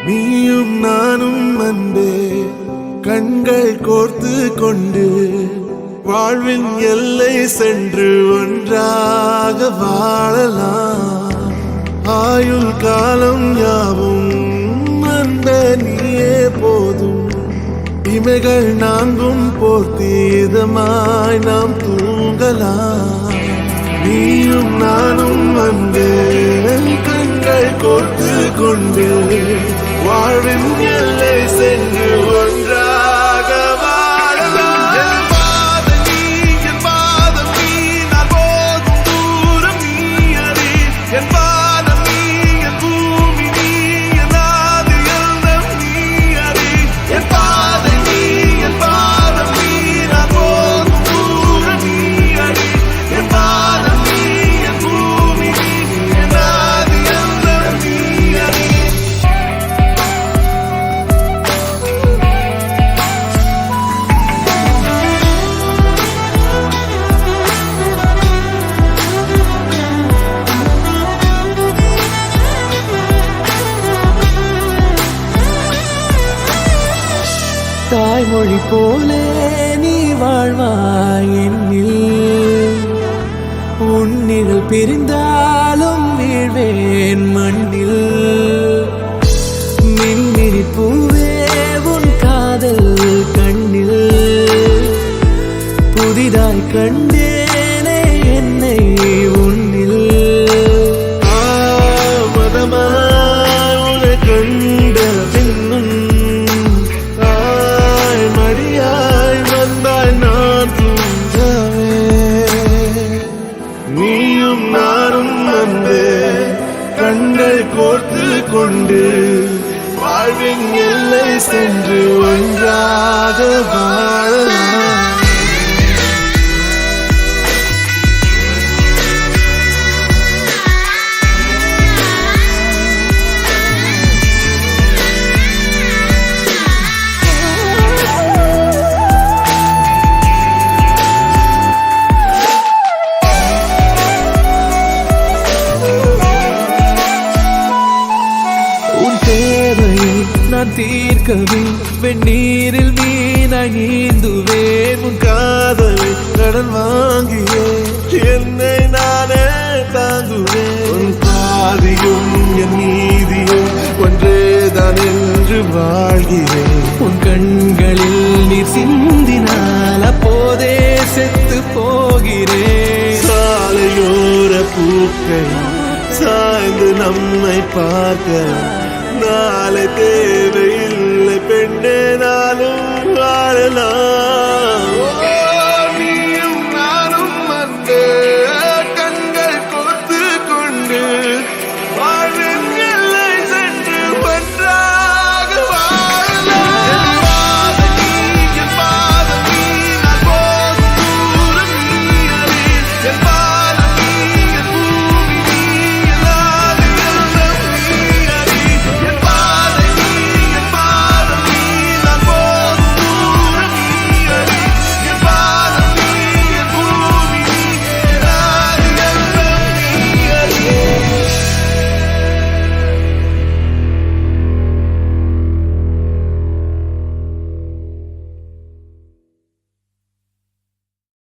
நீயும் நானும் அன்பே கண்கள் கோர்த்து கொண்டு வாழ்வின் எல்லை சென்று ஒன்றாக வாழலாம். ஆயுள் காலம் யாவும் அந்த நீயே போதும். இமைகள் நான்கும் போர்த்தீதமாய் நாம் தூங்கலாம். நீயும் நானும் அன்பே கண்கள் கோர்த்து கொண்டு வாழ்வின் எல்லை சென்று ஒன்றாக வாழலாம். என் பாதம் நீ, என் பாதம் நீ, நான் போகும் தூரம் நீ அறி. என் பாதம் நீ, என் பூமி நீ, என் ஆதி எல்லாம் நீ அறி. என் பாதம் நீ, என் பாதம் நீ, நான் போகும் தூரம் நீ அறி. என் பாதம் நீ, என் பூமி நீ, என் ஆதி எல்லாம் நீ அறி. தாய்மொழி போலே நீ வாழ்வாய் என்னில். உன்னில் பிரிந்தாலும் வீழ்வேன் மண்ணில். மின்மினி பூவே உன் காதல் கண்ணில் புதிதாய் கண்டேனே என்னை உன்னில். மதமாய் உன்னை கண்ட பின்னும் தாய் மடியாய் வந்தாய் நான் தூங்கவே. நீயும் நானும் அன்பே கண்கள் கோர்த்து கொண்டு வாழ்வின் எல்லை சென்று ஒன்றாக வாழலாம். உன் தேவையை நான் தீர்க்கவே வெந்நீரில் மீனாய் நீந்துவேன். உன் காதலை கடன் வாங்கியே என்னை நானே தாங்குவேன். உன் பாதியும் என் நீதியும் ஒன்றேதான் என்று வாழ்கிறேன். உன் கண்களில் நீர் சிந்தினால் அப்போதே செத்து போகிறேன். சாலையோர பூக்கள் சாய்ந்து நம்மை பார்க்க நாளை